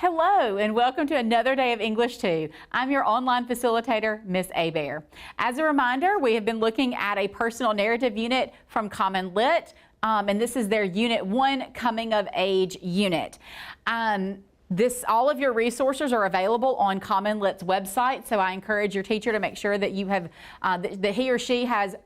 Hello and welcome to another day of English 2. I'm your online facilitator, Miss Bear. As a reminder, we have been looking at a personal narrative unit from CommonLit, and this is their Unit 1 Coming of Age unit. All of your resources are available on CommonLit's website, so I encourage your teacher to make sure that you have that he or she has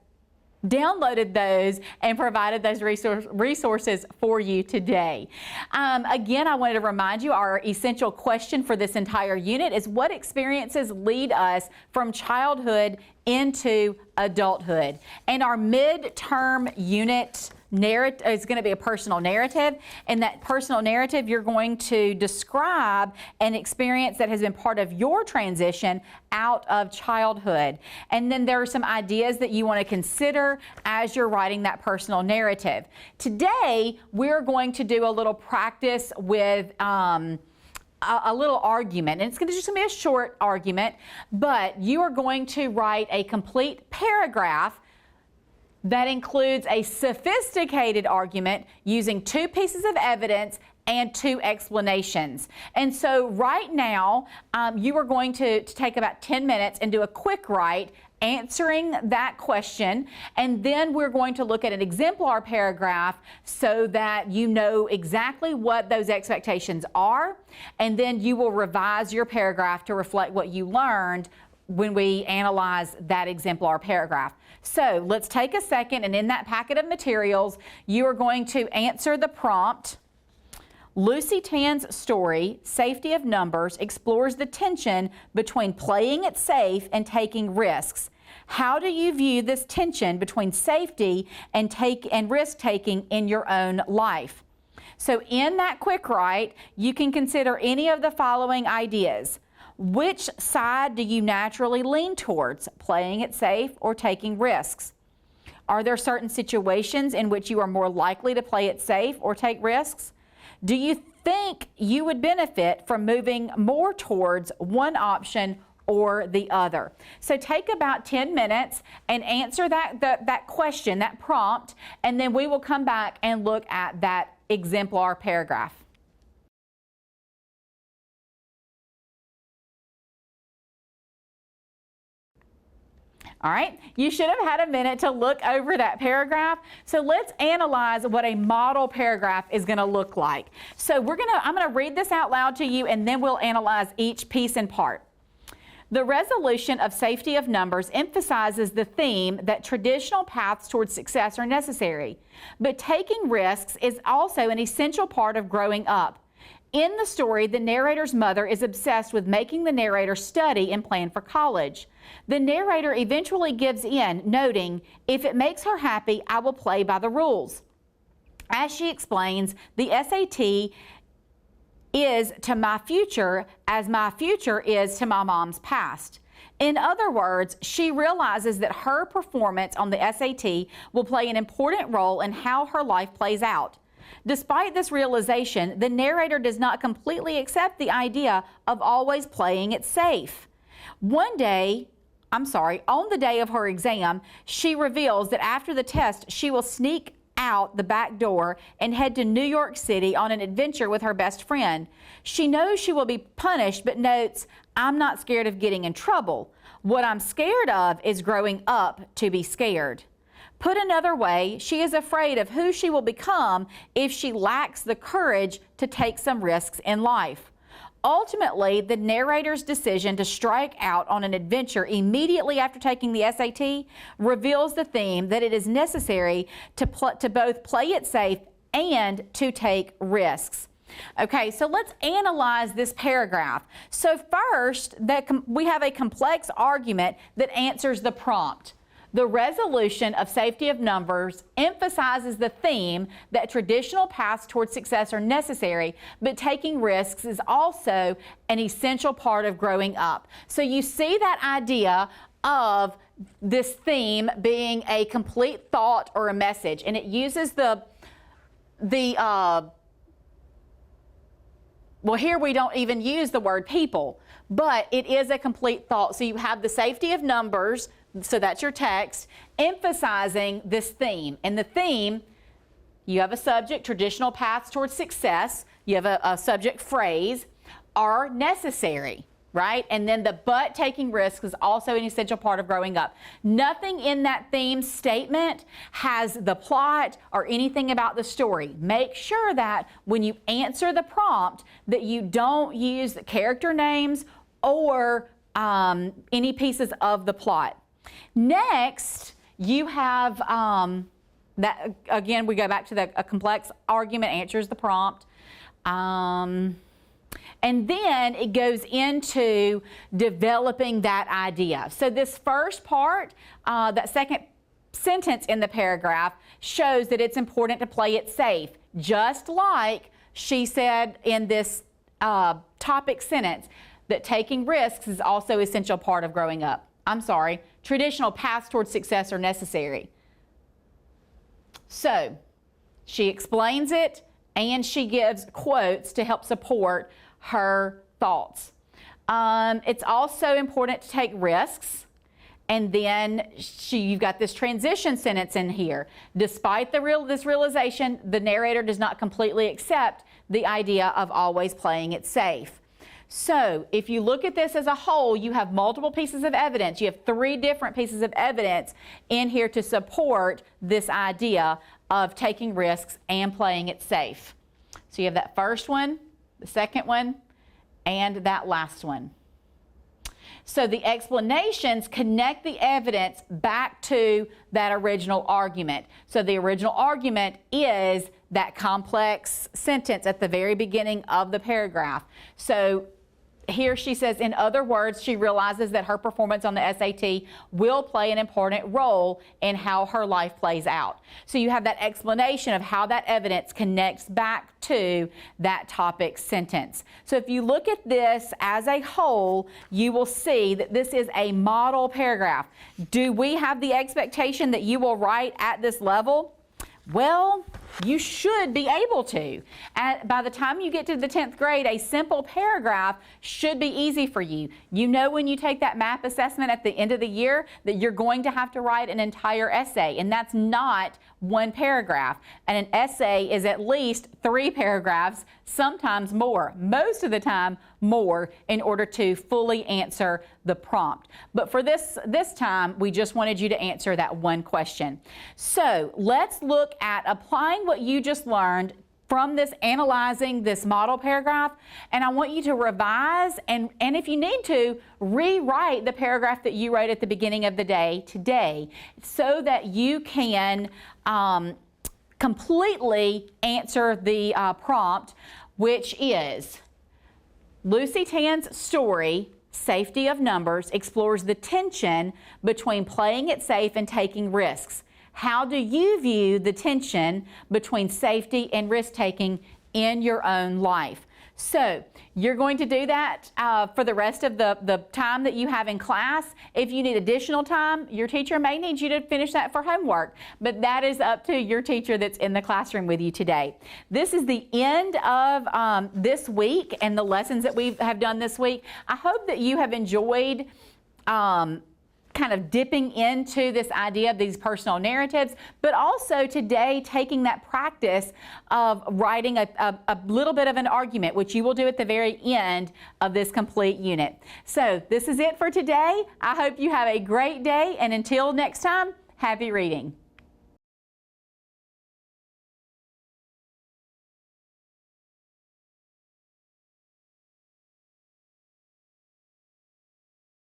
downloaded those and provided those resources for you today. Again, I wanted to remind you our essential question for this entire unit is what experiences lead us from childhood into adulthood? And our midterm unit narrative is going to be a personal narrative. In that personal narrative, you're going to describe an experience that has been part of your transition out of childhood. And then there are some ideas that you want to consider as you're writing that personal narrative. Today, we're going to do a little practice with a little argument, and it's just going to be a short argument, but you are going to write a complete paragraph that includes a sophisticated argument using 2 pieces of evidence and 2 explanations. And so right now, you are going to take about 10 minutes and do a quick write answering that question, and then we're going to look at an exemplar paragraph so that you know exactly what those expectations are, and then you will revise your paragraph to reflect what you learned when we analyze that exemplar paragraph. So let's take a second, and in that packet of materials, you are going to answer the prompt. Lucy Tan's story, Safety of Numbers, explores the tension between playing it safe and taking risks. How do you view this tension between safety and risk-taking in your own life? So in that quick write, you can consider any of the following ideas. Which side do you naturally lean towards, playing it safe or taking risks? Are there certain situations in which you are more likely to play it safe or take risks? Do you think you would benefit from moving more towards one option or the other? So take about 10 minutes and answer that question, that prompt, and then we will come back and look at that exemplar paragraph. All right, you should have had a minute to look over that paragraph. So let's analyze what a model paragraph is going to look like. So I'm going to read this out loud to you, and then we'll analyze each piece in part. The resolution of safety of numbers emphasizes the theme that traditional paths towards success are necessary, but taking risks is also an essential part of growing up. In the story, the narrator's mother is obsessed with making the narrator study and plan for college. The narrator eventually gives in, noting, "If it makes her happy, I will play by the rules." As she explains, the SAT is to my future as my future is to my mom's past. In other words, she realizes that her performance on the SAT will play an important role in how her life plays out. Despite this realization, the narrator does not completely accept the idea of always playing it safe. On the day of her exam, she reveals that after the test, she will sneak out the back door and head to New York City on an adventure with her best friend. She knows she will be punished, but notes, "I'm not scared of getting in trouble. What I'm scared of is growing up to be scared." Put another way, she is afraid of who she will become if she lacks the courage to take some risks in life. Ultimately, the narrator's decision to strike out on an adventure immediately after taking the SAT reveals the theme that it is necessary to both play it safe and to take risks. Okay, so let's analyze this paragraph. So first, we have a complex argument that answers the prompt. The resolution of safety of numbers emphasizes the theme that traditional paths towards success are necessary, but taking risks is also an essential part of growing up. So you see that idea of this theme being a complete thought or a message, and it uses well, here we don't even use the word people, but it is a complete thought. So you have the safety of numbers, so that's your text, emphasizing this theme. And the theme, you have a subject, traditional paths towards success. You have a subject phrase. are necessary, right? And then the but taking risks is also an essential part of growing up. Nothing in that theme statement has the plot or anything about the story. Make sure that when you answer the prompt that you don't use character names or any pieces of the plot. Next, you have that again, we go back to a complex argument answers the prompt. And then it goes into developing that idea. So this first part, that second sentence in the paragraph, shows that it's important to play it safe, just like she said in this topic sentence, that taking risks is also an essential part of growing up. I'm sorry, traditional paths towards success are necessary. So she explains it and she gives quotes to help support her thoughts. It's also important to take risks. And then you've got this transition sentence in here. Despite this realization, the narrator does not completely accept the idea of always playing it safe. So if you look at this as a whole, you have multiple pieces of evidence. You have 3 different pieces of evidence in here to support this idea of taking risks and playing it safe. So you have that first one, the second one, and that last one. So the explanations connect the evidence back to that original argument. So the original argument is that complex sentence at the very beginning of the paragraph. So here she says, in other words, she realizes that her performance on the SAT will play an important role in how her life plays out. So you have that explanation of how that evidence connects back to that topic sentence. So if you look at this as a whole, you will see that this is a model paragraph. Do we have the expectation that you will write at this level? Well, you should be able to. By the time you get to the 10th grade, a simple paragraph should be easy for you. You know when you take that MAP assessment at the end of the year that you're going to have to write an entire essay, and that's not one paragraph. And an essay is at least 3 paragraphs, sometimes more, most of the time more, in order to fully answer the prompt. But for this time, we just wanted you to answer that one question. So let's look at applying what you just learned from this, analyzing this model paragraph, and I want you to revise and if you need to, rewrite the paragraph that you wrote at the beginning of the day today so that you can completely answer the prompt, which is Lucy Tan's story, Safety of Numbers, explores the tension between playing it safe and taking risks. How do you view the tension between safety and risk-taking in your own life? So you're going to do that for the rest of the time that you have in class. If you need additional time, your teacher may need you to finish that for homework, but that is up to your teacher that's in the classroom with you today. This is the end of this week and the lessons that we have done this week. I hope that you have enjoyed kind of dipping into this idea of these personal narratives, but also today taking that practice of writing a little bit of an argument, which you will do at the very end of this complete unit. So this is it for today. I hope you have a great day, and until next time, happy reading.